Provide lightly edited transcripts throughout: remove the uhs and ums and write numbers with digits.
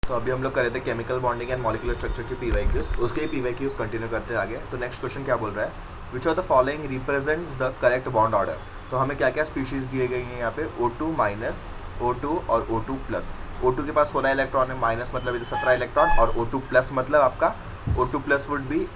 तो अभी हम लोग कर रहे थे chemical bonding and molecular structure की पीवाईक्यूज, उसके पीवाईक्यूज कंटिन्यू करते हैं आगे। तो नेक्स्ट क्वेश्चन क्या बोल रहा है, विच of the following represents the correct bond order. तो हमें क्या क्या स्पीशीज दिए गई हैं यहाँ पे, O2 माइनस, O2 और O2 प्लस। O2 के पास 16 इलेक्ट्रॉन है, माइनस मतलब इधर 17 इलेक्ट्रॉन, और O2 प्लस मतलब आपका O2 प्लस वुड भी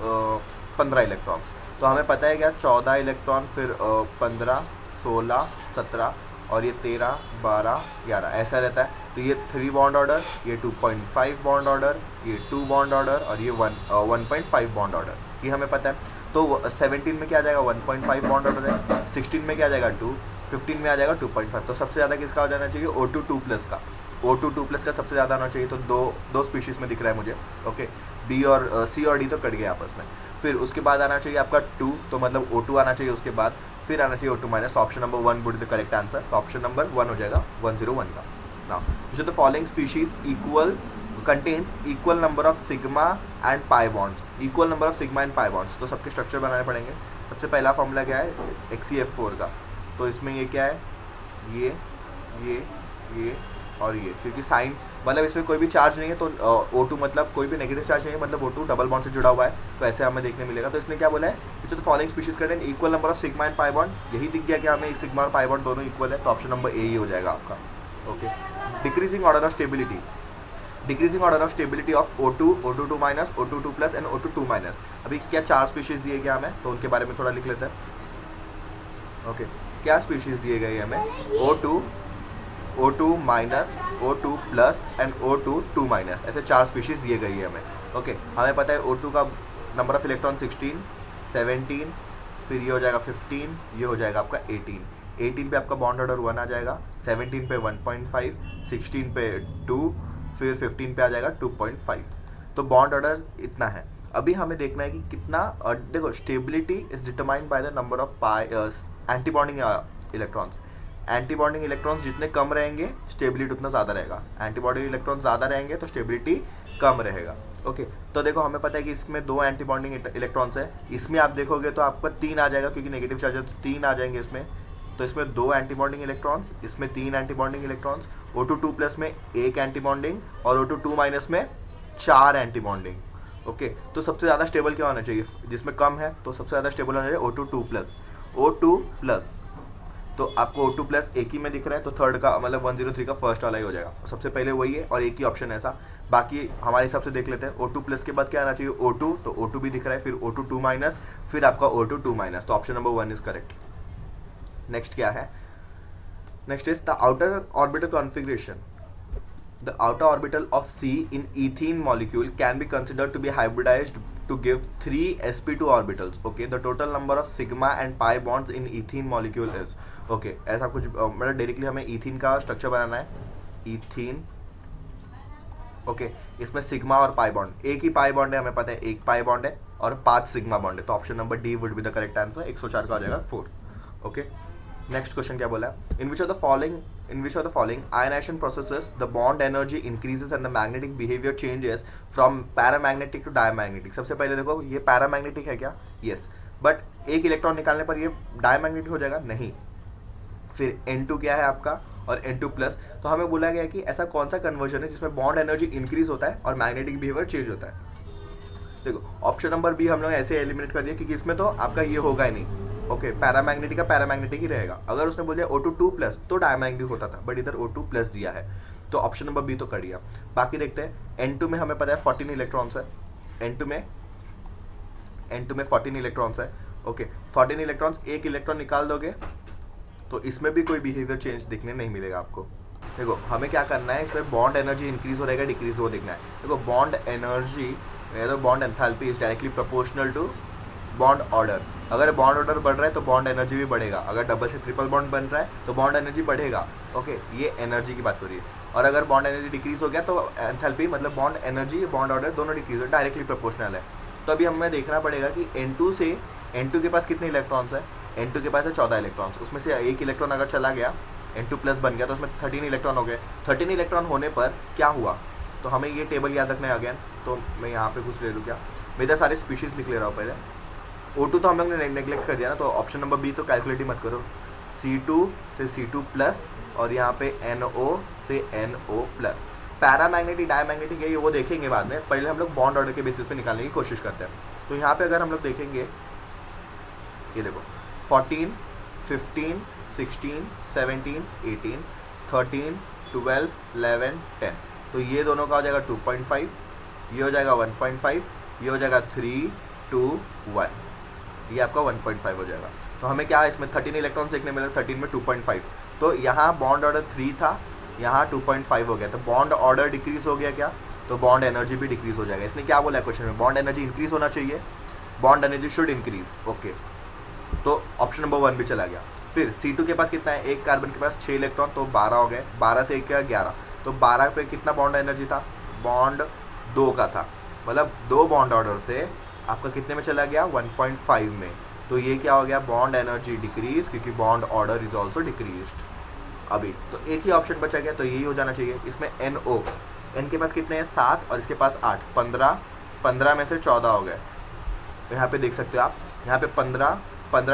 15 इलेक्ट्रॉन्स। तो हमें पता है क्या, 14 इलेक्ट्रॉन, फिर 15, 16, 17 और ये 13, 12, 11 ऐसा रहता है। तो ये 3 बॉन्ड ऑर्डर, ये 2.5 बॉन्ड ऑर्डर, ये 2 बॉन्ड ऑर्डर और ये 1.5 बॉन्ड ऑर्डर, ये हमें पता है। तो 17 में क्या आ जाएगा, 1.5 बॉन्ड ऑर्डर है। 16 में क्या आ जाएगा, 2। 15 में आ जाएगा 2.5। तो सबसे ज़्यादा किसका हो जाना चाहिए, O2 2 प्लस का। O2 2 प्लस का सबसे ज़्यादा आना चाहिए। तो दो स्पीशीज़ में दिख रहा है मुझे। ओके, B और C और D तो कट गए आपस में। फिर उसके बाद आना चाहिए आपका 2, तो मतलब O2 आना चाहिए उसके बाद, फिर आना चाहिए O2 minus. Option number 1 would the correct answer. तो ऑप्शन नंबर 1 हो जाएगा 101 का। नाउ जो the following species contains equal number of sigma and pi bonds. Equal number of sigma and pi bonds, तो सबके स्ट्रक्चर बनाने पड़ेंगे। सबसे पहला फॉर्मूला क्या है, HCF4 का। तो इसमें ये क्या है, ये और ये, क्योंकि साइन मतलब इसमें कोई भी चार्ज नहीं है, तो O2 मतलब कोई भी नेगेटिव चार्ज नहीं है, मतलब O2 डबल बॉन्ड से जुड़ा हुआ है, तो ऐसे हमें देखने मिलेगा। तो इसने क्या बोला है, जो तो following species contain equal number of sigma and pi bond. यही दिख गया कि हमें सिग्मा और पाई बॉन्ड दोनों इक्वल है, तो ऑप्शन नंबर ए ही हो जाएगा आपका। Okay, decreasing order of stability. Decreasing order of stability of O2, O2 minus, O2 plus and O2 minus. अभी क्या 4 स्पीशीज दिए गए हमें, तो उनके बारे में थोड़ा लिख लेते हैं। ओके, क्या स्पीशीज दिए गए हमें, O2 minus, O2 plus and O2 minus, ऐसे 4 स्पीशीज दिए गई है हमें। ओके, हमें पता है O2 का नंबर ऑफ इलेक्ट्रॉन 16, 17, फिर ये हो जाएगा 15, ये हो जाएगा आपका 18 पे आपका बॉन्ड ऑर्डर 1 आ जाएगा, 17 पे 1.5, 16 पे 2, फिर 15 पे आ जाएगा 2.5। तो बॉन्ड ऑर्डर इतना है। अभी हमें देखना है कि कितना देखो, stability is determined by the number of anti bonding electrons. Anti bonding electrons जितने कम रहेंगे, स्टेबिलिटी उतना ज़्यादा रहेगा। एंटी बॉन्डिंग इलेक्ट्रॉन ज़्यादा रहेंगे तो स्टेबिलिटी कम रहेगा। ओके, तो देखो हमें पता है कि इसमें 2 एंटी बॉन्डिंग इलेक्ट्रॉन्स है। इसमें आप देखोगे तो आपका 3 आ जाएगा, क्योंकि नेगेटिव चार्ज है, तो 3 आ जाएंगे इसमें। तो इसमें 2 एंटी बॉन्डिंग इलेक्ट्रॉन्स, इसमें 3 anti bonding electrons. O2 2 plus में 1 एंटी बॉन्डिंग और O2 2 माइनस में 4 एंटी बॉन्डिंग। ओके, तो सबसे ज़्यादा स्टेबल क्या होना चाहिए, जिसमें कम है तो सबसे ज़्यादा स्टेबल होना चाहिए O2 2 प्लस। O2 प्लस, तो आपको O2 प्लस एक ही में दिख रहा है, तो थर्ड का मतलब 103 का फर्स्ट वाला ही हो जाएगा। सबसे पहले वही है और एक ही ऑप्शन है ऐसा। बाकी हमारे हिसाब से देख लेते हैं। O2 प्लस के बाद क्या आना चाहिए, O2, तो O2 भी दिख रहा है, फिर O2 2 माइनस, फिर आपका O2 2 माइनस। तो option number 1 is correct. Next क्या है, next is the outer orbital configuration. The outer orbital of C in ethene molecule can be considered to be hybridized to give 3 sp2 orbitals. Okay, the total number of sigma and pi bonds in ethene molecule is. Okay, ऐसा कुछ मतलब directly हमें ethene का structure बनाना है। ethene, okay, इसमें sigma और pi bond, एक ही pi bond है, हमें पता है एक पाई बॉन्ड है और 5 सिग्मा बॉन्ड है। तो option number D would be the correct answer. 104 का हो जाएगा 4। ओके, नेक्स्ट क्वेश्चन क्या बोला है, in which of the following ionization processes the bond energy increases and the magnetic behaviour changes from paramagnetic to diamagnetic. सबसे पहले देखो, ये पैरामैग्नेटिक है क्या, यस, बट एक इलेक्ट्रॉन निकालने पर ये डायमैग्नेटिक हो जाएगा, नहीं। फिर N2 क्या है आपका, और N2 प्लस। तो हमें बोला गया कि ऐसा कौन सा कन्वर्जन है जिसमें बॉन्ड एनर्जी इंक्रीज होता है और मैग्नेटिक बिहेवियर चेंज होता है। देखो ऑप्शन नंबर बी हम लोग ऐसे एलिमिनेट कर दिया, क्योंकि इसमें तो आपका ये होगा ही नहीं। ओके, पैरामैग्नेटिक का पैरामैग्नेटिक ही रहेगा। अगर उसने बोल दिया O2 2 प्लस तो डायमैग्नेटिक होता था, बट इधर O2 प्लस दिया है, तो ऑप्शन नंबर बी तो कर दिया। बाकी देखते हैं, N2 में हमें पता है 14 इलेक्ट्रॉन्स है। N2 में 14 इलेक्ट्रॉन्स है। ओके, 14 इलेक्ट्रॉन्स, एक इलेक्ट्रॉन निकाल दोगे तो इसमें भी कोई बिहेवियर चेंज दिखने नहीं मिलेगा आपको। देखो हमें क्या करना है, इसमें बॉन्ड एनर्जी इंक्रीज हो रहेगा डिक्रीज हो देखना है। देखो bond energy, bond enthalpy is directly proportional to bond order. अगर बॉन्ड ऑर्डर बढ़ रहा है तो बॉन्ड एनर्जी भी बढ़ेगा। अगर डबल से ट्रिपल बॉन्ड बन रहा है तो बॉन्ड एनर्जी बढ़ेगा। ओके, ये एनर्जी की बात हो रही है। और अगर बॉन्ड एनर्जी डिक्रीज हो गया तो एंथैल्पी मतलब बॉन्ड एनर्जी, बॉन्ड ऑर्डर दोनों डिक्रीज हो, डायरेक्टली प्रोपोर्शनल है। तो अभी हमें देखना पड़ेगा कि N2 के पास कितने इलेक्ट्रॉन्स है। N2 के पास है 14 इलेक्ट्रॉन्स, उसमें से एक इलेक्ट्रॉन अगर चला गया, N2 प्लस बन गया, तो उसमें 13 इलेक्ट्रॉन हो गए। 13 इलेक्ट्रॉन होने पर क्या हुआ, तो हमें ये टेबल याद रखना है अगेन। तो मैं यहाँ पे कुछ ले लूँ क्या, मैं इधर सारे स्पीशीज़ लिख ले रहा हूँ पहले। O2 तो हम लोग ने नेगलेक्ट कर दिया ना, तो ऑप्शन नंबर बी तो कैलकुलेट ही मत करो। C2 से C2 प्लस और यहाँ पे NO से NO प्लस। पैरामैग्नेटिक डायमैग्नेटिक है ये वो देखेंगे बाद में, पहले हम लोग बॉन्ड ऑर्डर के बेसिस पे निकालने की कोशिश करते हैं। तो यहाँ पे अगर हम लोग देखेंगे, ये देखो 14, 15, 16, 17, 18, 13, 12, 11, 10, तो ये दोनों का हो जाएगा 2.5, ये हो जाएगा 1.5, ये हो जाएगा 3, 2, 1, ये आपका 1.5 हो जाएगा। तो हमें क्या है इसमें 13 इलेक्ट्रॉन्स देखने मिले, 13 में 2.5, तो यहाँ बॉन्ड ऑर्डर 3 था, यहाँ 2.5 हो गया, तो बॉन्ड ऑर्डर डिक्रीज हो गया क्या, तो बॉन्ड एनर्जी भी डिक्रीज हो जाएगा। इसने क्या बोला है क्वेश्चन में, बॉन्ड एनर्जी इंक्रीज होना चाहिए, bond energy should increase, okay, तो ऑप्शन नंबर 1 भी चला गया। फिर C2 के पास कितना है, एक कार्बन के पास 6 इलेक्ट्रॉन, तो 12 हो गए, 12 से 1 क्या 11, तो 12 पे कितना बॉन्ड एनर्जी था, बॉन्ड 2 का था, मतलब 2 बॉन्ड ऑर्डर से आपका कितने में चला गया, 1.5 में, तो ये क्या हो गया, बॉन्ड एनर्जी डिक्रीज, क्योंकि bond order is also decreased. अभी तो एक ही ऑप्शन बचा गया, तो यही हो जाना चाहिए। इसमें NO, N के पास कितने हैं 7 और इसके पास 8, 15 में से 14 हो गए, यहाँ पे देख सकते हो आप, यहाँ पे 15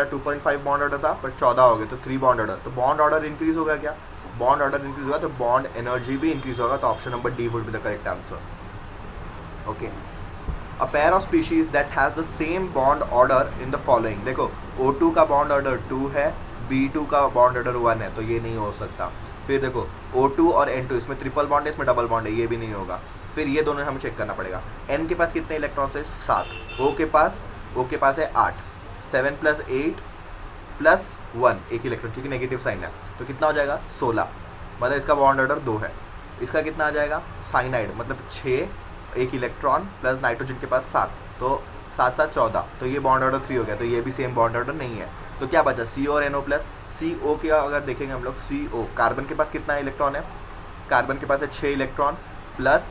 2.5 बॉन्ड ऑर्डर था, पर 14 हो गए, तो 3 बॉन्ड ऑर्डर, तो बॉन्ड ऑर्डर इंक्रीज होगा क्या, बॉन्ड ऑर्डर इंक्रीज होगा तो बॉन्ड एनर्जी भी इंक्रीज होगा, तो option number D would be the correct answer, okay. A pair of species that has the same bond order in the following, देखो O2 का bond order 2 है, B2 का bond order 1 है, तो ये नहीं हो सकता। फिर देखो O2 और N2, इसमें ट्रिपल बॉन्ड है, इसमें डबल बॉन्ड है, ये भी नहीं होगा। फिर ये दोनों हमें चेक करना पड़ेगा। N के पास कितने इलेक्ट्रॉन्स है, 7, O के पास है 8, 7 + 8 + 1 एक इलेक्ट्रॉन, क्योंकि नेगेटिव साइन है, तो कितना हो जाएगा 16, मतलब इसका बॉन्ड ऑर्डर 2 है। इसका कितना आ जाएगा, साइनाइड मतलब 6, एक इलेक्ट्रॉन प्लस नाइट्रोजन के पास 7, तो 7 7 14, तो ये बॉन्ड ऑर्डर 3 हो गया, तो ये भी सेम बॉन्ड ऑर्डर नहीं है। तो क्या बचा, CO और NO प्लस CO के अगर देखेंगे हम लोग, CO कार्बन के पास कितना इलेक्ट्रॉन है, कार्बन के पास है 6 electron plus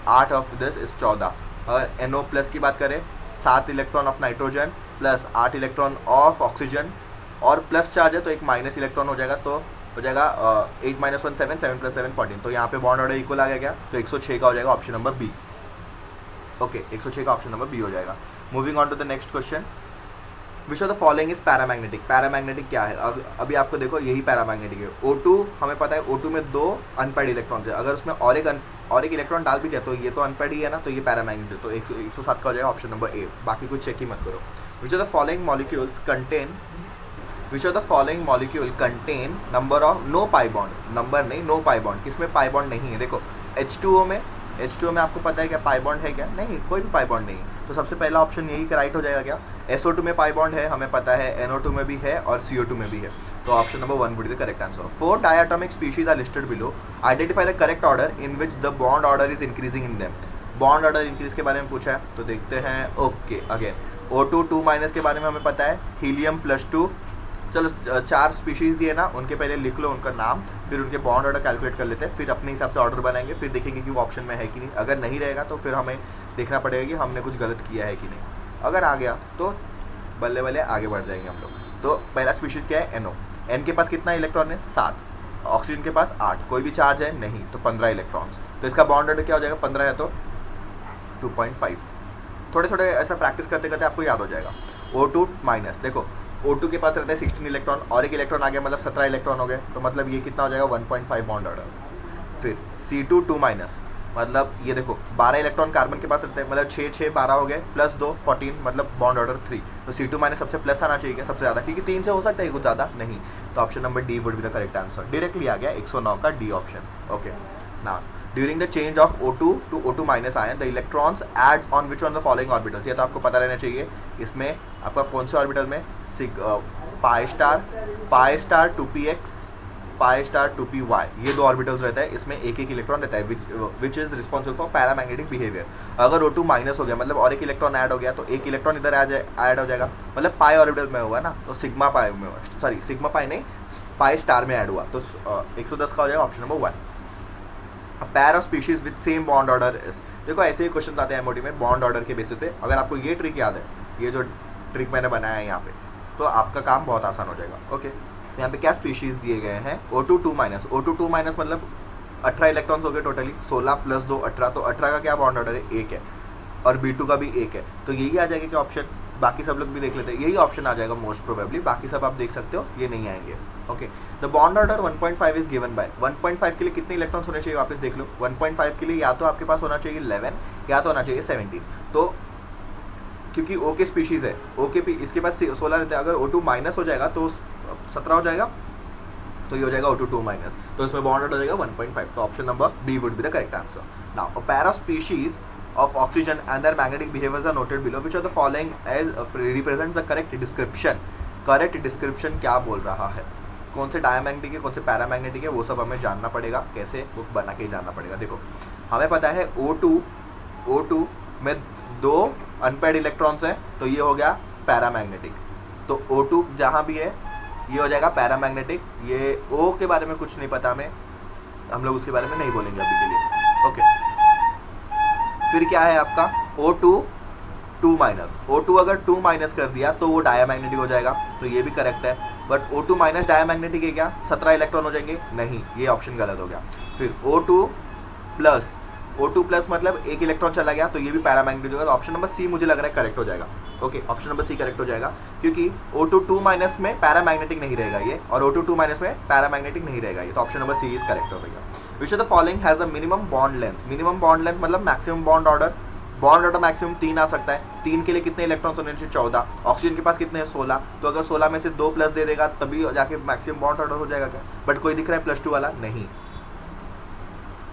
8 of this is 14। अगर NO प्लस की बात करें, 7 electron of nitrogen plus 8 electron of oxygen, और प्लस चार्ज है तो एक माइनस इलेक्ट्रॉन हो जाएगा, तो हो जाएगा 8 - 1 7, 7 + 7 14, तो यहाँ पे बॉन्ड ऑर्डर इक्वल आ गया क्या, तो 106 का हो जाएगा ऑप्शन नंबर बी, ओके, 106 का ऑप्शन नंबर बी हो जाएगा। Moving on to the next question, which of the following is paramagnetic. Paramagnetic क्या है, अभी आपको देखो यही पैरामैग्नेटिक है। O2 हमें पता है, O2 में 2 अनपेड इलेक्ट्रॉन्स है, अगर उसमें और एक इलेक्ट्रॉन डाल भी दिया तो ये तो अनपेड ही है ना, तो ये पैरामैग्नेटिक, तो 107 का हो जाएगा ऑप्शन नंबर ए, बाकी कुछ चेक ही मत करो। Which of the following molecules contain number of no pi bond, number नहीं नो पाई बॉन्ड, किसमें पाई बॉन्ड नहीं है, देखो H2O में आपको पता है क्या पाई बॉन्ड है क्या, नहीं, कोई भी पाई बॉन्ड नहीं है, तो सबसे पहला ऑप्शन यही राइट हो जाएगा क्या, SO2 में पाई बॉन्ड है, हमें पता है NO2 में भी है और CO2 में भी है, तो option number 1 would be the correct answer. 4 diatomic species are listed below, identify the correct order in which the bond order is increasing in them. Bond order increase के बारे में पूछा है, तो देखते हैं, ओके, अगेन O2 2- के बारे में हमें पता है, हीलियम +2, चलो 4 स्पीशीज़ दिए ना, उनके पहले लिख लो उनका नाम, फिर उनके बॉन्ड ऑर्डर कैलकुलेट कर लेते हैं, फिर अपने हिसाब से ऑर्डर बनाएंगे, फिर देखेंगे कि वो ऑप्शन में है कि नहीं। अगर नहीं रहेगा तो फिर हमें देखना पड़ेगा कि हमने कुछ गलत किया है कि नहीं। अगर आ गया तो बल्ले बल्ले आगे बढ़ जाएंगे हम लोग। तो पहला स्पीशीज़ क्या है, NO। N के पास कितना इलेक्ट्रॉन है, 7, ऑक्सीजन के पास 8, कोई भी चार्ज है नहीं, तो 15 इलेक्ट्रॉन्स, तो इसका बॉन्ड ऑर्डर क्या हो जाएगा, 15 है तो 2.5। थोड़े थोड़े ऐसा प्रैक्टिस करते करते आपको याद हो जाएगा। O2-, देखो O2 के पास रहता है 16 इलेक्ट्रॉन, और एक इलेक्ट्रॉन आ गया, मतलब 17 इलेक्ट्रॉन हो गए, तो मतलब ये कितना हो जाएगा 1.5 बॉन्ड ऑर्डर। फिर C2 2-, मतलब ये देखो 12 इलेक्ट्रॉन कार्बन के पास रहते हैं, मतलब 6 6 12 हो गए, प्लस 2 14, मतलब बॉन्ड ऑर्डर 3, तो C2- सबसे प्लस आना चाहिए सबसे ज़्यादा, क्योंकि 3 से हो सकता है कुछ ज़्यादा नहीं, तो option number D would be the correct answer. Directly आ गया 109 का डी ऑप्शन, ओके। ना during the change of O2 to O2- ion the electrons adds on which on the following orbitals, ये तो आपको पता रहना चाहिए। इसमें आपका कौन से ऑर्बिटल में, pi star 2px, pi star 2py, ये 2 ऑर्बिटल्स रहता है, इसमें एक इलेक्ट्रॉन रहता है which is responsible for paramagnetic behaviour. अगर O2- हो गया, मतलब और एक इलेक्ट्रॉन ऐड हो गया, तो एक इलेक्ट्रॉन इधर ऐड हो जाएगा, मतलब पाई ऑर्बिटल में हुआ ना, तो सिग्मा पाई में हुआ, सॉरी सिग्मा पाई नहीं, पाई स्टार में ऐड हुआ, तो 110 का हो जाएगा option number 1। A pair of species with same bond order is, देखो ऐसे ही क्वेश्चन आते हैं MOT में बॉन्ड ऑर्डर के बेसिस पे। अगर आपको ये ट्रिक याद है, ये जो ट्रिक मैंने बनाया है यहाँ पे, तो आपका काम बहुत आसान हो जाएगा, ओके। यहाँ पे क्या स्पीशीज़ दिए गए हैं, O2 2-, O2 2- मतलब 18 इलेक्ट्रॉन्स हो गए टोटली, 16 + 2 18, तो 18 का क्या बॉन्ड ऑर्डर है, 1 है, और B2 का भी 1 है, तो यही आ जाएगा क्या ऑप्शन, बाकी सब लोग भी देख लेते हैं, यही ऑप्शन आ जाएगा मोस्ट प्रोबेबली, बाकी सब आप देख सकते हो ये नहीं आएंगे। Okay, the bond order 1.5 is given by, 1.5 के लिए कितने इलेक्ट्रॉन्स होने चाहिए वापस देख लो। 1.5 के लिए या तो आपके पास होना चाहिए 11 या तो होना चाहिए 17। तो क्योंकि ओ के स्पीशीज़ है, ओ के इसके पास 16 रहते हैं, अगर O2 माइनस हो जाएगा तो 17 हो जाएगा, तो ये हो जाएगा O2 2 माइनस, तो इसमें बॉन्ड ऑर्डर हो जाएगा 1.5। तो option number B would be the correct answer. Now a pair of species of oxygen and their magnetic behaviors are noted below, which of the following as represents the correct description। Correct description क्या बोल रहा है, कौन से diamagnetic है, कौन से paramagnetic है, वो सब हमें जानना पड़ेगा, कैसे बुक बना के जानना पड़ेगा। देखो हमें पता है O2 में 2 अनपेयर्ड इलेक्ट्रॉन्स हैं, तो ये हो गया पैरामैग्नेटिक। तो O2 जहाँ भी है ये हो जाएगा पैरामैग्नेटिक। ये O के बारे में कुछ नहीं पता हमें, हम लोग उसके बारे में नहीं बोलेंगे अभी के लिए। ओके, फिर क्या है आपका O2 2 माइनस, O2 अगर 2 माइनस कर दिया तो वो डायमैग्नेटिक हो जाएगा, तो ये भी करेक्ट है। बट O2 माइनस डायमैग्नेटिक है क्या, 17 इलेक्ट्रॉन हो जाएंगे, नहीं, ये ऑप्शन गलत हो गया। फिर O2 प्लस मतलब एक इलेक्ट्रॉन चला गया, तो ये भी पैरामैग्नेटिक होगा। तो ऑप्शन नंबर सी मुझे लग रहा है करेक्ट हो जाएगा। Okay, option number C correct हो जाएगा, क्योंकि O2 2 माइनस में पैरामैग्नेटिक नहीं रहेगा ये, और O2 2 माइनस में पैरामैग्नेटिक नहीं रहेगा ये, तो option number C is correct हो गया। Which of the following has a minimum bond length, minimum bond length मतलब maximum bond order, bond order maximum 3 आ सकता है, 3 के लिए कितने इलेक्ट्रॉन्स होने चाहिए, 14, ऑक्सीजन के पास कितने हैं 16, तो अगर 16 में से 2 प्लस दे देगा तभी जाके मैक्सिमम बॉन्ड ऑर्डर हो जाएगा क्या, बट कोई दिख रहा है +2 वाला नहीं,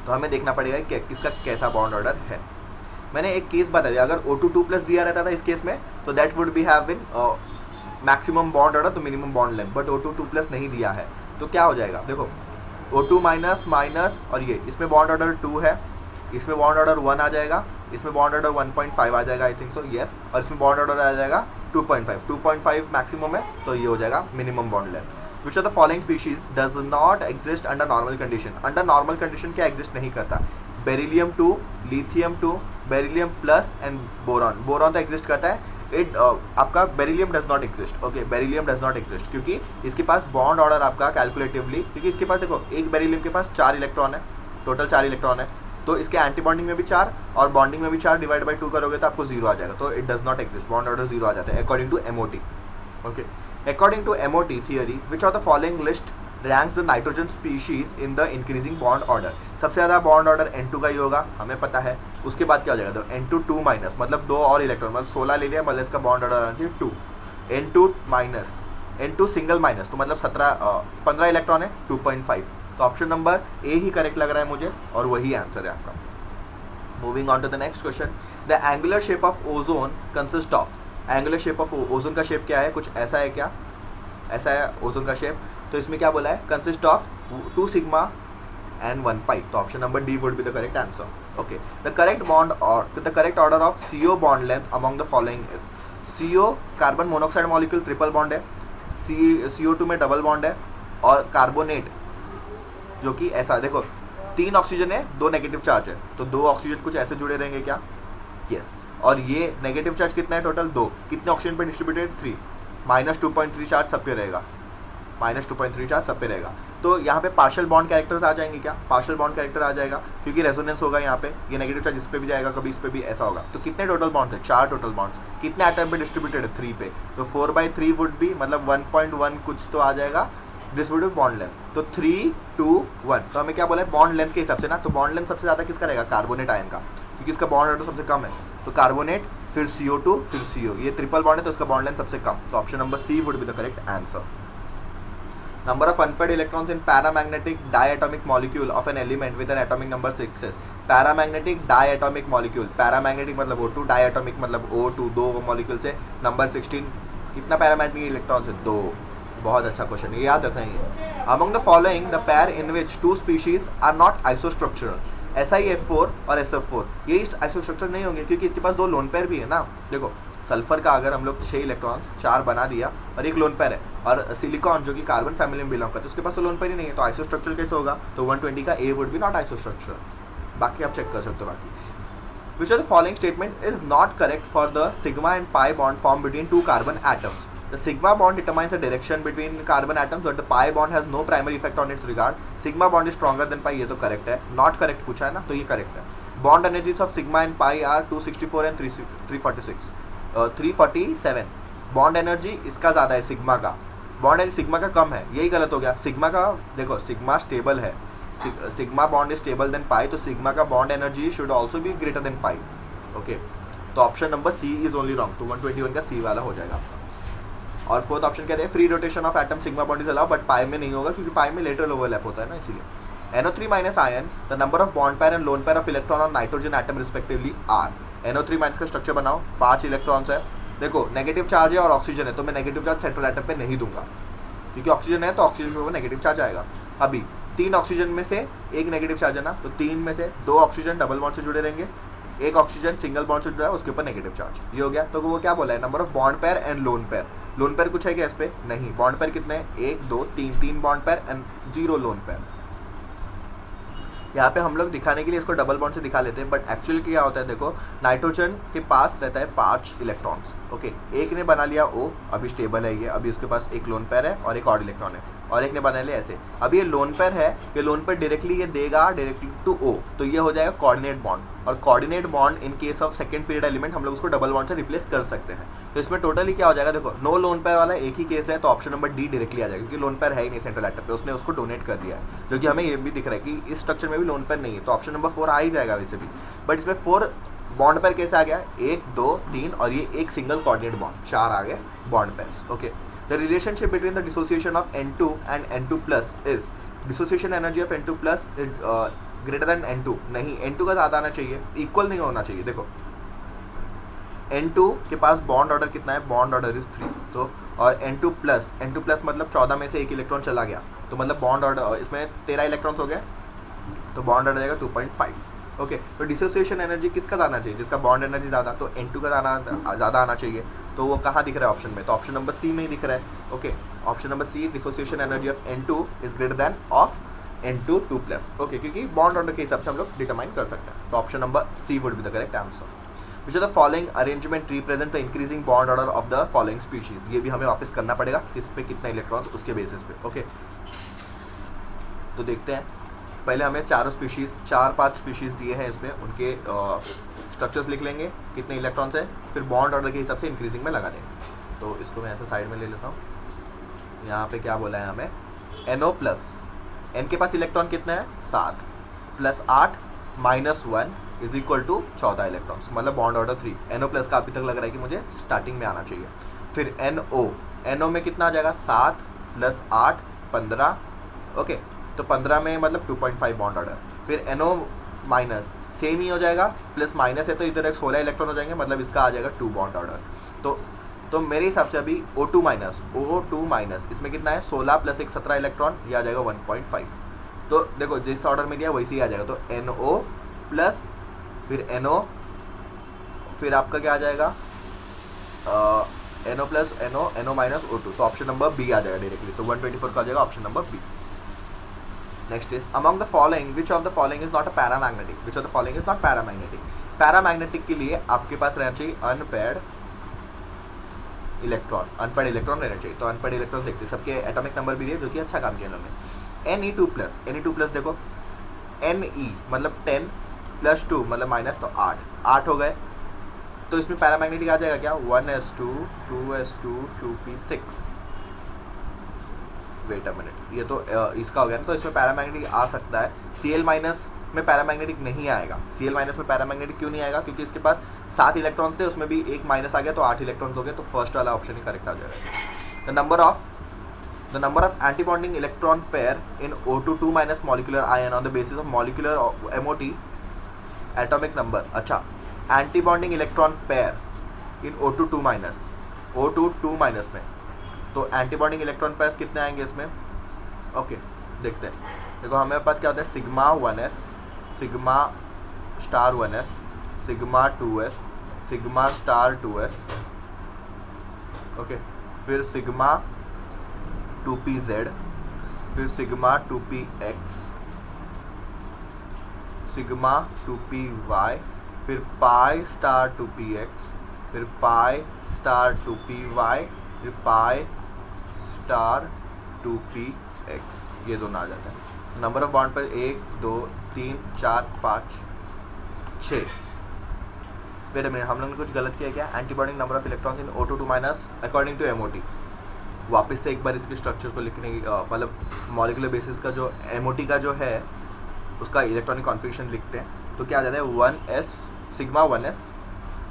तो हमें देखना पड़ेगा कि किसका कैसा बॉन्ड ऑर्डर है। मैंने एक केस बता दिया, अगर O2 2 प्लस दिया रहता था इस केस में, तो that would be have been maximum bond order, तो minimum bond length, but O2 2 plus नहीं दिया है, तो क्या हो जाएगा, देखो O2 माइनस माइनस, और ये इसमें बॉन्ड ऑर्डर 2 है, इसमें बॉन्ड ऑर्डर 1 आ जाएगा, इसमें बॉन्ड ऑर्डर 1.5 आ जाएगा, आई थिंक सो यस, और इसमें बॉन्ड ऑर्डर आ जाएगा 2.5 मैक्सिमम है, तो ये हो जाएगा minimum bond length. Which of the following species does not exist under normal condition, under normal condition क्या एग्जिस्ट नहीं करता, beryllium 2, lithium 2, beryllium plus and boron, boron तो एग्जिस्ट करता है, आपका beryllium does not exist. Okay, beryllium does not exist क्योंकि इसके पास bond order आपका कैलकुलेटिवली, क्योंकि इसके पास देखो एक बेरिलियम के पास 4 इलेक्ट्रॉन है, टोटल 4 इलेक्ट्रॉन है, तो इसके एंटी बॉन्डिंग में भी 4 और बॉन्डिंग में भी 4 डिवाइड बाई 2 करोगे तो आपको 0 आ जाएगा, तो it does not exist, bond order 0 आ जाता है according to MOT। Okay, according to MOT theory which of the following list ranks the nitrogen species in the increasing bond order, सबसे ज़्यादा बॉन्ड ऑर्डर N2 का ही होगा, हमें पता है। उसके बाद क्या हो जाएगा, तो N2 2 माइनस मतलब 2 और इलेक्ट्रॉन, मतलब 16 ले लिया, मतलब इसका बॉन्ड ऑर्डर आना चाहिए 2, N2 minus N2 single minus, तो मतलब 15 इलेक्ट्रॉन है 2.5, तो ऑप्शन नंबर ए ही करेक्ट लग रहा है मुझे, और वही आंसर है आपका। Moving on to the next question, the angular shape of ozone consist of, angular shape of ozone का शेप क्या है, कुछ ऐसा है क्या, ऐसा है ओजोन का शेप, तो इसमें क्या बोला है, कंसिस्ट ऑफ 2 सिग्मा एंड 1 पाई, तो option number D would be the correct answer. Okay, the correct order of CO bond length among the following is, CO carbon monoxide molecule triple bond है, CO2 में double bond है, और carbonate जो कि ऐसा देखो 3 oxygen है 2 negative charge है, तो 2 ऑक्सीजन कुछ ऐसे जुड़े रहेंगे क्या, यस, और ये नेगेटिव चार्ज कितना है टोटल 2, कितने ऑक्सीजन पे डिस्ट्रीब्यूटेड 3, -2.3 चार्ज सब पे रहेगा, -2.3 चार्ज सब पे रहेगा, तो यहाँ पे पार्शियल बॉन्ड कैरेक्टर्स आ जाएंगे क्या, पार्शियल बॉन्ड कैरेक्टर आ जाएगा क्योंकि रेजोनेंस होगा यहाँ पे, ये नेगेटिव चार्ज इस पे भी जाएगा, कभी इस पे भी ऐसा होगा, तो कितने टोटल बॉन्ड्स है, 4 टोटल बॉन्ड्स, कितने एटम पे डिस्ट्रीब्यूटेड है 3 पे, तो 4/3 वुड बी मतलब 1.1 कुछ तो आ जाएगा, this would be bond length, तो 3, 2, 1, तो हमें क्या बोला है बॉन्ड लेंथ के हिसाब से ना, तो बॉन्ड लेंथ सबसे ज़्यादा किसका रहेगा, कार्बोनेट आयन का, क्योंकि इसका बॉन्ड ऑर्डर सबसे कम है, तो कार्बोनेट फिर CO2 फिर CO, ये ट्रिपल बॉन्ड है तो इसका बॉन्ड लेंथ सबसे कम, तो option number C would be the correct answer. Number of unpaired electrons in paramagnetic diatomic molecule of an element with an atomic number 6 is, paramagnetic diatomic molecule, paramagnetic मतलब O2, diatomic मतलब O2, 2 molecule से, number 16 कितना paramagnetic electrons है 2, बहुत अच्छा question है, याद रखना है। Among the following the pair in which 2 species are not isostructural, SiF4 और SF4, ये आइसोस्ट्रक्चर नहीं होंगे क्योंकि इसके पास 2 लोन पेयर भी है ना, देखो सल्फर का अगर हम लोग 6 इलेक्ट्रॉन्स 4 बना दिया और एक लोन पेयर है, और सिलिकॉन जो कि कार्बन फैमिली में बिलोंग करता है उसके पास तो लोन पेयर ही नहीं है, तो आइसोस्ट्रक्चर कैसे होगा, तो 120 का A would be not isostructure, बाकी आप चेक कर सकते हो। बाकी which of the following statement is not correct for the sigma and pi bond form between 2 carbon atoms, the sigma bond determines the direction between carbon atoms but the pi bond has no primary effect on its regard, sigma bond is stronger than pi, ये तो correct है, not correct पूछा है ना, तो ये correct है। Bond energies of sigma and pi are 264 and 346, 347। Bond energy इसका ज़्यादा है सिग्मा का, बॉन्ड एनर्जी सिग्मा का कम है, यही गलत हो गया। सिग्मा का देखो सिग्मा स्टेबल है, sigma bond is stable than pi, तो सिग्मा का bond energy should also be greater than pi. Okay, तो option number C is only wrong, तो 121 का सी वाला हो जाएगा आपका। और फोर्थ ऑप्शन कहते हैं free rotation of atom sigma bond is allow but पाई में नहीं होगा क्योंकि पाई में लेटरल ओवरलैप होता है ना, इसीलिए। NO3 minus ion, the number of bond pair and lone pair of electron on nitrogen atom respectively are. NO3 minus का स्ट्रक्चर बनाओ, 5 इलेक्ट्रॉन्स है। देखो नेगेटिव चार्ज है और ऑक्सीजन है, तो मैं नेगेटिव चार्ज सेंट्रल एटम पे नहीं दूंगा क्योंकि ऑक्सीजन है तो ऑक्सीजन पे वो नेगेटिव चार्ज आएगा। अभी 3 ऑक्सीजन में से एक नेगेटिव चार्ज है ना, तो 3 में से 2 ऑक्सीजन डबल बॉन्ड से जुड़े रहेंगे, एक ऑक्सीजन सिंगल बॉन्ड से जुड़ा है उसके ऊपर नेगेटिव चार्ज, ये हो गया। तो वो क्या बोला है, number of bond pair and lone pair. Lone pair कुछ है क्या इस पे? नहीं। बॉन्ड पेयर कितने हैं? 1 2 3 bond pair and 0 lone pair. यहाँ पे हम लोग दिखाने के लिए इसको डबल बॉन्ड से दिखा लेते हैं, बट एक्चुअली क्या होता है देखो, नाइट्रोजन के पास रहता है 5 इलेक्ट्रॉन्स। ओके, एक ने बना लिया O, अभी स्टेबल है ये, अभी उसके पास एक लोन पेयर है और एक ऑड इलेक्ट्रॉन है, और एक ने बना लिया ऐसे। अभी ये लोन पेयर है, ये लोन पेयर डायरेक्टली ये देगा डायरेक्टली टू O, तो ये हो जाएगा कोऑर्डिनेट बॉन्ड, और coordinate bond in case of second period element हम लोग उसको डबल बॉन्ड से रिप्लेस कर सकते हैं। तो इसमें टोटली क्या हो जाएगा देखो, नो लोन पेयर वाला एक ही केस है, तो ऑप्शन नंबर डी डायरेक्टली आ जाएगा क्योंकि लोन पेयर है ही नहीं सेंट्रल एटम पे, उसने उसको डोनेट कर दिया है, जो कि हमें ये भी दिख रहा है कि इस स्ट्रक्चर में भी लोन पेयर नहीं है, तो ऑप्शन नंबर 4 आ ही जाएगा वैसे भी। बट इसमें 4 बॉन्ड पेयर कैसे आ गया, 1 2 3 और ये एक सिंगल कोऑर्डिनेट बॉन्ड, 4 आ गए bond pairs. Okay, the relationship between the dissociation of N2 and N2 plus is, dissociation energy of N2 plus greater than N2, नहीं N2 का ज़्यादा आना चाहिए, इक्वल नहीं होना चाहिए। देखो N2 के पास बॉन्ड ऑर्डर कितना है, बॉन्ड ऑर्डर इज 3, तो और N2 प्लस मतलब 14 में से एक इलेक्ट्रॉन चला गया, तो मतलब बॉन्ड ऑर्डर इसमें 13 इलेक्ट्रॉन्स हो गए, तो बॉन्ड ऑर्डर जाएगा 2.5। ओके, तो डिसोसिएशन एनर्जी किसका आना चाहिए, जिसका बॉन्ड एनर्जी ज़्यादा, तो N2 का ज़्यादा आना चाहिए, तो वो कहाँ दिख रहा है ऑप्शन में, तो ऑप्शन नंबर सी में ही दिख रहा है। Okay, option number C, dissociation energy of N2 is greater than of N2 2+। Okay, क्योंकि बॉन्ड ऑर्डर के हिसाब से हम लोग डिटरमाइन कर सकते हैं, तो option number C would be the correct answer. Which are the following arrangement represent the increasing bond order of the following species. ये भी हमें वापस करना पड़ेगा, किस पे कितना इलेक्ट्रॉन्स उसके बेसिस पे। ओके, तो देखते हैं, पहले हमें चारों स्पीशीज़ 4-5 स्पीशीज़ दिए हैं, इसमें उनके स्ट्रक्चर्स लिख लेंगे, कितने इलेक्ट्रॉन्स हैं, फिर बॉन्ड ऑर्डर के हिसाब से इंक्रीजिंग में लगा देंगे। तो इसको मैं ऐसे साइड में ले लेता हूँ। यहाँ पे क्या बोला है हमें, NO प्लस, N के पास इलेक्ट्रॉन कितना है 7 + 8 - 1 इज इक्वल टू 14 इलेक्ट्रॉन्स, मतलब बॉन्ड ऑर्डर 3। NO प्लस का अभी तक लग रहा है कि मुझे स्टार्टिंग में आना चाहिए। फिर NO में कितना आ जाएगा, 7 + 8 15। ओके, तो 15 में मतलब 2.5 बॉन्ड ऑर्डर। फिर NO माइनस सेम ही हो जाएगा, प्लस माइनस है तो इधर एक 16 इलेक्ट्रॉन हो जाएंगे, मतलब इसका आ जाएगा 2 बॉन्ड ऑर्डर। तो मेरे हिसाब से अभी O2 माइनस इसमें कितना है, 16 + 1 17 इलेक्ट्रॉन, ये आ जाएगा 1.5। तो देखो जिस ऑर्डर में दिया वैसे ही आ जाएगा, तो NO प्लस फिर NO, फिर आपका क्या आ जाएगा NO plus NO minus O2, तो ऑप्शन नंबर बी आ जाएगा डायरेक्टली, तो 124 का आ जाएगा option number B. Next is among the following which of the following is not a paramagnetic, which of the following is not paramagnetic. Paramagnetic के लिए आपके पास रहना चाहिए अनपेयर्ड इलेक्ट्रॉन, अनपेयर्ड इलेक्ट्रॉन रहना चाहिए। तो अनपेयर्ड इलेक्ट्रॉन देखते हैं, सबके एटॉमिक नंबर भी दिए, जो कि अच्छा काम किया इन्होंने। Ne2 प्लस देखो, Ne मतलब 10 + 2 मतलब माइनस, तो 8 हो गए, तो इसमें पैरामैग्नेटिक आ जाएगा क्या, 1s2 2s2 2p6। Wait a minute, ये तो इसका हो गया ना, तो इसमें पैरामैग्नेटिक आ सकता है। Cl माइनस में पैरामैग्नेटिक नहीं आएगा। Cl माइनस में पैरामैग्नेटिक क्यों नहीं आएगा, क्योंकि इसके पास 7 इलेक्ट्रॉन्स थे, उसमें भी एक माइनस आ गया, तो 8 इलेक्ट्रॉन्स हो गए, तो फर्स्ट वाला ऑप्शन ही करेक्ट आ जाएगा। The number of antibonding electron pair in O2 - molecular ion on the basis of molecular MOT atomic number. अच्छा, एंटीबॉन्डिंग इलेक्ट्रॉन पेयर इन O2 में, तो एंटीबॉन्डिंग इलेक्ट्रॉन पेयर्स कितने आएंगे इसमें। ओके, देखते हैं। देखो हमारे पास क्या होता है, sigma 1s, sigma star 1s, sigma 2s, sigma star 2s। Okay, फिर सिग्मा 2pz, फिर सिग्मा 2px, सिग्मा 2py, फिर पाई स्टार 2px, फिर पाई स्टार 2py, फिर पाई स्टार 2px, ये दोनों आ जाता है। नंबर ऑफ बॉन्ड पर 1 2 3 4 5 6। वेट अ मिनट, हम लोग ने कुछ गलत किया क्या? Antibonding number of electrons in O2 2 minus according to MOT। वापस से एक बार इसके स्ट्रक्चर को लिखने की मतलब मॉलिकुलर बेसिस का जो MOT का जो है उसका इलेक्ट्रॉनिक कॉन्फ़िगरेशन लिखते हैं। तो क्या आ जाता है 1s सिग्मा 1s,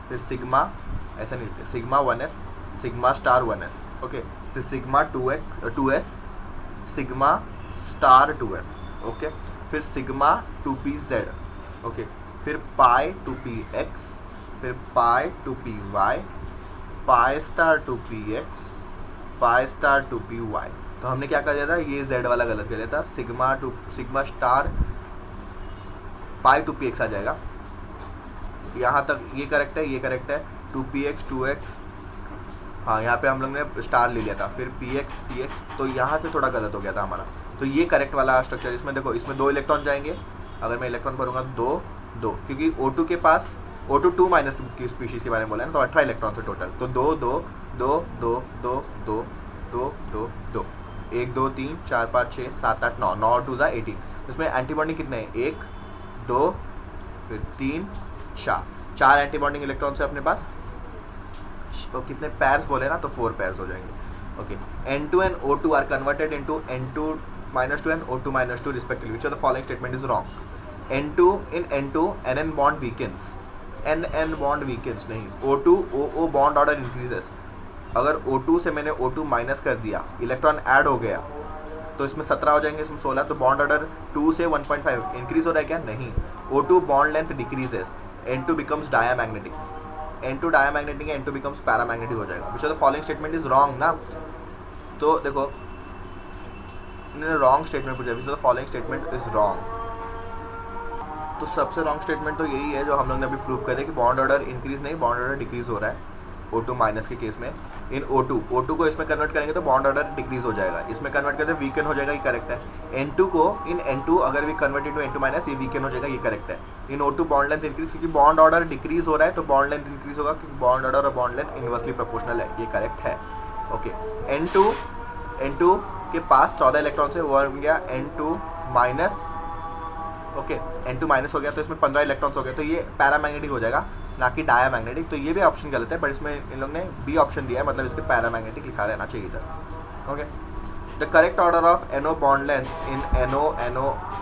फिर सिग्मा ऐसा नहीं लिखते, sigma 1s sigma star 1s, okay, फिर sigma 2s sigma star 2s, okay, फिर सिग्मा 2pz, ओके, फिर पाई 2px, फिर पाई 2py, pi star 2px, pi star 2py। तो हमने क्या कर दिया था, ये z वाला गलत कर दिया था, सिग्मा स्टार पाई 2px आ जाएगा। यहाँ तक ये करेक्ट है, ये करेक्ट है। 2px 2x, हाँ यहाँ पे हम लोग ने स्टार ले लिया था, फिर px, तो यहाँ से थोड़ा गलत हो गया था हमारा। तो ये करेक्ट वाला स्ट्रक्चर, इसमें देखो इसमें 2 इलेक्ट्रॉन जाएंगे, अगर मैं इलेक्ट्रॉन भरूंगा 2 क्योंकि O2 के पास O2 2 माइनस की स्पीशीज के बारे में बोला है ना, तो 18 इलेक्ट्रॉन से टोटल, तो 2 2 2 2 2 2 2 2 2 1 2 3 4 5 6 7 8 9 9 2 18। इसमें एंटीबॉन्डिंग कितने हैं? 1 2 फिर 3 4 एंटीबॉन्डिंग इलेक्ट्रॉन्स है अपने पास। तो कितने पैर्स बोले ना, तो 4 पैर्स हो जाएंगे, okay. N2 and O2 are converted into N2 -2 and O2 -2 respectively, which of the following statement is wrong? N2 in N2 NN bond weakens, NN bond weakens नहीं, O2 OO bond order increases. अगर O2 से मैंने O2 minus कर दिया, electron add हो गया, तो इसमें 17 हो जाएंगे, इसमें 16, तो बॉन्ड ऑर्डर 2 से 1.5 इंक्रीज हो रहा है क्या? नहीं। O2 bond length decreases, N2 becomes diamagnetic, N2 diamagnetic है, N2 बिकम्स पैरामैग्नेटिक हो जाएगा। Which of the following statement is wrong ना? तो देखो इन्होंने रॉन्ग स्टेटमेंट पूछा, which of the following statement is wrong. तो सबसे रॉन्ग स्टेटमेंट तो यही है जो हम लोग ने अभी प्रूव कर दिया कि बॉन्ड ऑर्डर इंक्रीज नहीं, बॉन्ड ऑर्डर डिक्रीज हो रहा है O2 माइनस के केस में। इन O2 को इसमें कन्वर्ट करेंगे तो बॉन्ड ऑर्डर डिक्रीज हो जाएगा, इसमें कन्वर्ट करते वीकन हो जाएगा, ये करेक्ट है। N2 को इन N2 अगर भी कन्वर्ट इनटू N2 माइनस, ये वीकन हो जाएगा, ये करेक्ट है। इन O2 बॉन्ड लेंथ इंक्रीज, क्योंकि बॉन्ड ऑर्डर डिक्रीज हो रहा है तो बॉन्ड लेंथ इंक्रीज होगा, क्योंकि बॉन्ड ऑर्डर और बॉन्ड लेंथ इनवर्सली प्रोपोर्शनल है, ये करेक्ट है, ओके। N2 के पास 14 इलेक्ट्रॉन है, वो हो गया N2 minus, okay, N2 minus हो गया तो इसमें 15 इलेक्ट्रॉन्स हो गए, तो ये पैरामैग्नेटिक हो जाएगा ना कि डायामैग्नेटिक। तो ये भी ऑप्शन गलत है, बट इसमें इन लोग ने बी ऑप्शन दिया है, मतलब इसके पैरामैग्नेटिक लिखा रहना चाहिए इधर, okay. The correct order of NO bond length in NO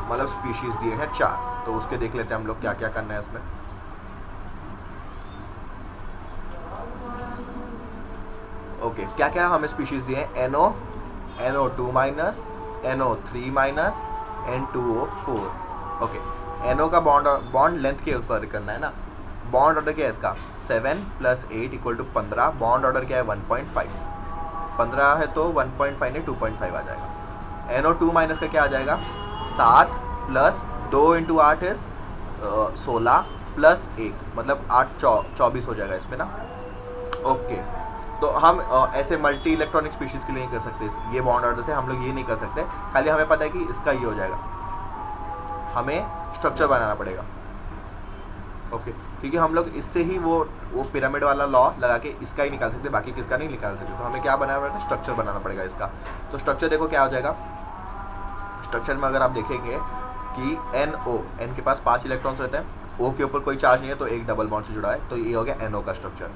मतलब स्पीशीज दिए हैं 4, तो उसके देख लेते हैं हम लोग क्या क्या करना है इसमें। ओके, क्या क्या हमें स्पीशीज दिए हैं? NO, NO2 minus, NO3 minus, N2O4, okay. NO का बॉन्ड लेंथ के ऊपर करना है ना। बॉन्ड ऑर्डर क्या है इसका? 7 + 8 = 15। बॉन्ड ऑर्डर क्या है? 1.5। 15 है तो 1.5 नहीं 2.5 आ जाएगा। NO2 माइनस का क्या आ जाएगा? 7 + 2 × 8 इज 16 + 1 मतलब 8 24 हो जाएगा इसमें ना, ओके। तो हम ऐसे मल्टी इलेक्ट्रॉनिक स्पीशीज़ के लिए नहीं कर सकते, ये बॉन्ड ऑर्डर से हम लोग ये नहीं कर सकते। खाली हमें पता है कि इसका ये हो जाएगा, हमें स्ट्रक्चर बनाना पड़ेगा, ओके, क्योंकि हम लोग इससे ही वो पिरामिड वाला लॉ लगा के इसका ही निकाल सकते, बाकी किसका नहीं निकाल सकते। तो हमें क्या बनाना पड़ेगा? स्ट्रक्चर बनाना पड़ेगा इसका। तो स्ट्रक्चर देखो क्या हो जाएगा। स्ट्रक्चर में अगर आप देखेंगे कि N के पास 5 इलेक्ट्रॉन्स रहते हैं, O के ऊपर कोई चार्ज नहीं है तो एक डबल बॉन्ड से जुड़ा है, तो ये हो गया NO का structure.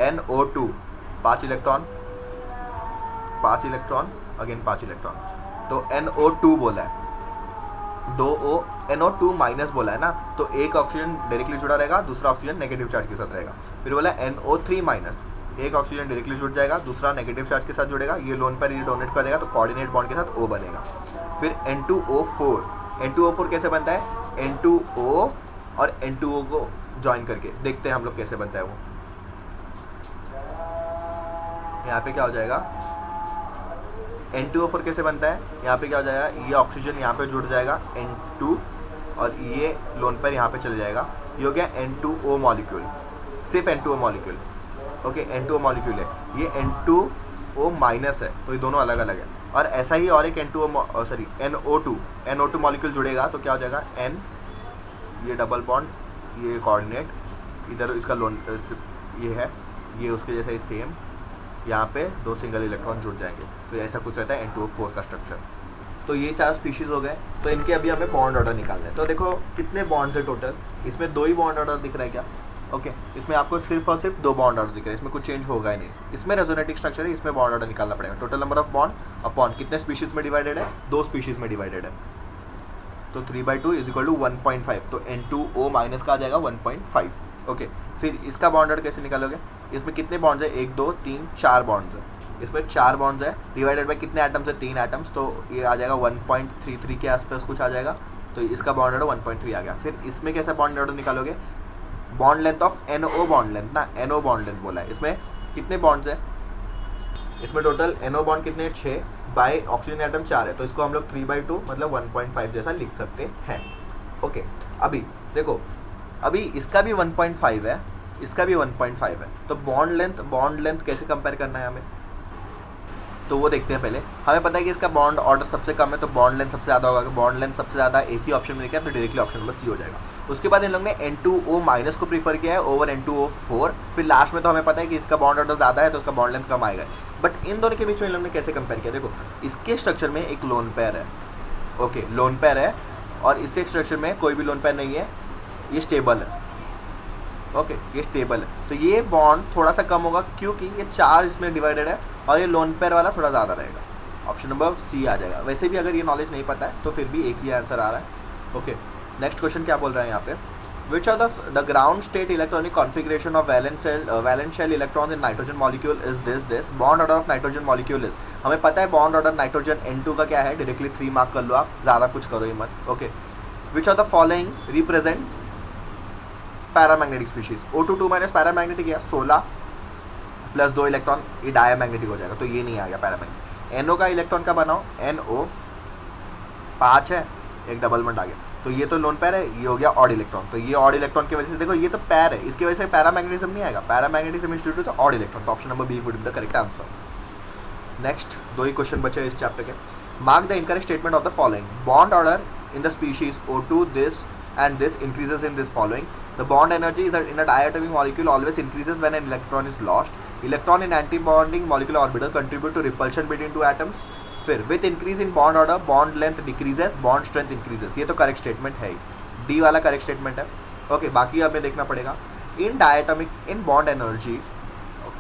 NO2 5 electron, again 5 electron, तो NO2 बोला है, 2O NO2 माइनस बोला है ना, तो एक ऑक्सीजन डायरेक्टली जुड़ा रहेगा, दूसरा ऑक्सीजन नेगेटिव चार्ज के साथ रहेगा। फिर बोला NO3 माइनस, एक ऑक्सीजन डायरेक्टली जुड़ जाएगा, दूसरा नेगेटिव चार्ज के साथ जुड़ेगा, ये लोन पर ये डोनेट कर देगा तो कोऑर्डिनेट बॉन्ड के साथ O बनेगा। फिर N2O4 कैसे बनता है? N2O और N2O को ज्वाइन करके देखते हैं हम लोग कैसे बनता है वो। यहाँ पे क्या हो जाएगा? N2O4 कैसे बनता है? यहाँ पे क्या हो जाएगा? ये ऑक्सीजन यहाँ पे जुड़ जाएगा N2 और ये लोन पर यहाँ पे चले जाएगा, ये हो गया N2O मॉलिक्यूल, सिर्फ N2O molecule, okay. N2O molecule है, ये N2O माइनस है, तो ये दोनों अलग अलग है। और ऐसा ही और एक NO2 मॉलिक्यूल जुड़ेगा तो क्या हो जाएगा? N, ये डबल बॉन्ड, ये कोऑर्डिनेट, इधर इसका लोन ये है, ये उसके जैसा ही सेम, यहाँ पे 2 सिंगल इलेक्ट्रॉन जुड़ जाएंगे, तो ऐसा कुछ रहता है N2O4 का स्ट्रक्चर। तो ये 4 स्पीशीज़ हो गए, तो इनके अभी हमें बॉन्ड ऑर्डर निकालना है। तो देखो कितने बॉन्ड्स है टोटल, इसमें 2 ही बॉन्ड ऑर्डर दिख रहा है क्या? ओके इसमें आपको सिर्फ और सिर्फ 2 बॉन्ड ऑर्डर दिख रहे हैं, इसमें कुछ चेंज होगा ही नहीं। इसमें रेजोनेटिंग स्ट्रक्चर है, इसमें बॉन्ड ऑर्डर निकालना पड़ेगा। Total number of bond upon कितने स्पीशीज में डिवाइडेड है, 2 स्पीशीज में डिवाइडेड है, तो 3/2 इज इक्वल टू 1.5, तो N2O माइनस का आ जाएगा 1.5। ओके फिर इसका बॉन्ड ऑर्डर कैसे निकालोगे, इसमें कितने बॉन्ड्स है, 1 2 3 4 बॉन्ड्स है, इसमें 4 बॉन्ड्स है, डिवाइडेड बाय कितने एटम्स है, 3 एटम्स, तो ये आ जाएगा 1.33 के आसपास कुछ आ जाएगा, तो इसका बॉन्ड ऑर्डर 1.3 आ गया। फिर इसमें कैसा बॉन्ड ऑर्डर निकालोगे, bond length of NO bond length ना, NO बॉन्ड लेंथ बोला है, इसमें कितने बॉन्ड्स है, इसमें टोटल NO बॉन्ड कितने 6 बाय ऑक्सीजन एटम 4 है, तो इसको हम लोग 3/2 मतलब 1.5 जैसा लिख सकते हैं। ओके अभी देखो, अभी इसका भी 1.5 है, इसका भी 1.5 है, तो बॉन्ड लेंथ कैसे कंपेयर करना है हमें, तो वो देखते हैं पहले। हमें पता है कि इसका बॉन्ड ऑर्डर सबसे कम है, तो बॉन्ड लेंथ सबसे ज़्यादा होगा, बॉन्ड लेंथ सबसे ज़्यादा एक ही ऑप्शन में लिखा है, तो डायरेक्टली ऑप्शन नंबर सी हो जाएगा। उसके बाद इन लोग ने N2O माइनस को प्रीफर किया है ओवर N2O4, फिर लास्ट में तो हमें पता है कि इसका बॉन्ड ऑर्डर ज़्यादा है तो उसका बॉन्ड लेंथ कम आएगा। बट इन दोनों के बीच में इन लोग ने कैसे कंपेयर किया, देखो इसके स्ट्रक्चर में एक लोन पेयर है, ओके लोन पेयर है, और इसके स्ट्रक्चर में कोई भी लोन पेयर नहीं है, ये स्टेबल है, ओके ये स्टेबल है, तो ये बॉन्ड थोड़ा सा कम होगा क्योंकि ये 4 इसमें डिवाइडेड है और ये लोन पेयर वाला थोड़ा ज़्यादा रहेगा, ऑप्शन नंबर सी आ जाएगा। वैसे भी अगर ये नॉलेज नहीं पता है तो फिर भी एक ही आंसर आ रहा है। ओके नेक्स्ट क्वेश्चन क्या बोल रहा है यहाँ पे, which are the ground state electronic configuration of valence shell electrons in nitrogen molecule is this bond order of nitrogen molecule is, हमें पता है बॉन्ड ऑर्डर नाइट्रोजन N2 का क्या है, डायरेक्टली 3 मार्क कर लो आप, ज़्यादा कुछ करो ही मत। Okay which are the following represents paramagnetic species, O2 minus paramagnetic है 16 प्लस 2 इलेक्ट्रॉन, ये डायमैग्नेटिक हो जाएगा, तो ये नहीं आ गया पैरामैग्नेटिक। NO का इलेक्ट्रॉन का बनाओ, NO 5 है, एक डबल बॉन्ड आ गया, तो ये तो लोन पेयर है, ये हो गया ऑड इलेक्ट्रॉन, तो ये ऑड इलेक्ट्रॉन की वजह से देखो ये तो पेयर है, इसकी वजह से पैरामैग्नेटिज्म नहीं आएगा, paramagnetism is due to the odd electron, तो option number B would be the correct answer. Next 2 ही क्वेश्चन बचे इस चैप्टर के, mark the incorrect statement of the following, bond order in the species O2 this and this increases in this following, the bond energy is in a diatomic molecule always increases when an electron is lost, electron in anti-bonding molecular orbital contribute to repulsion between two atoms, फिर with increase in bond order bond length decreases, bond strength increases, ये तो correct statement है ही, D वाला correct statement है। Okay बाकी हमें देखना पड़ेगा, इन diatomic in bond energy,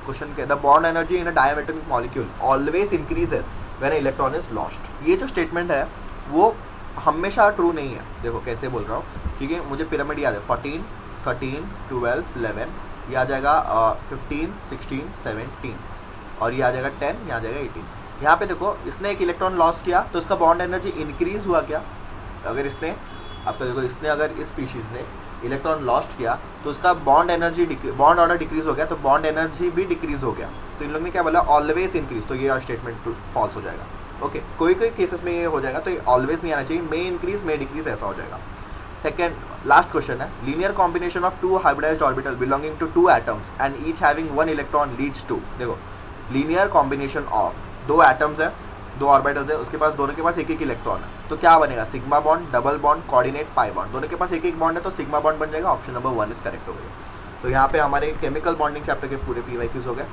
question के the bond energy in a diatomic molecule always increases when electron is lost, ये जो स्टेटमेंट है वो हमेशा ट्रू नहीं है। देखो कैसे बोल रहा हूँ, क्योंकि मुझे पिरामिड याद है, 14 13 12 11, ये आ जाएगा 15 16 17, और ये आ जाएगा 10, ये आ जाएगा 18। यहाँ पे देखो इसने एक इलेक्ट्रॉन लॉस किया तो इसका बॉन्ड एनर्जी इंक्रीज हुआ क्या, अगर इसने आपको देखो इसने अगर इस स्पीशीज ने इलेक्ट्रॉन लॉस्ट किया तो उसका bond energy bond order decrease हो गया, तो बॉन्ड एनर्जी भी डिक्रीज हो गया, तो इन लोग ने क्या बोला ऑलवेज इंक्रीज, तो ये स्टेटमेंट फॉल्स हो जाएगा। ओके कोई कोई केसेस में ये हो जाएगा, तो ये ऑलवेज नहीं आना चाहिए, मे इंक्रीज मे डिक्रीज ऐसा हो जाएगा। सेकेंड लास्ट क्वेश्चन है, linear combination of 2 hybridized orbital belonging to 2 atoms and each having 1 electron leads to, देखो लीनियर कॉम्बिनेशन ऑफ 2 एटम्स है, 2 ऑर्बिटल्स है, उसके पास दोनों के पास एक एक इलेक्ट्रॉन है, तो क्या बनेगा sigma bond, double bond, coordinate, pi bond, दोनों के पास एक एक बॉन्ड है, तो सिग्मा बॉन्ड बन जाएगा, ऑप्शन नंबर 1 इज करेक्ट हो गया। तो यहाँ पे हमारे केमिकल बॉन्डिंग चैप्टर के पूरे PYQs हो गए।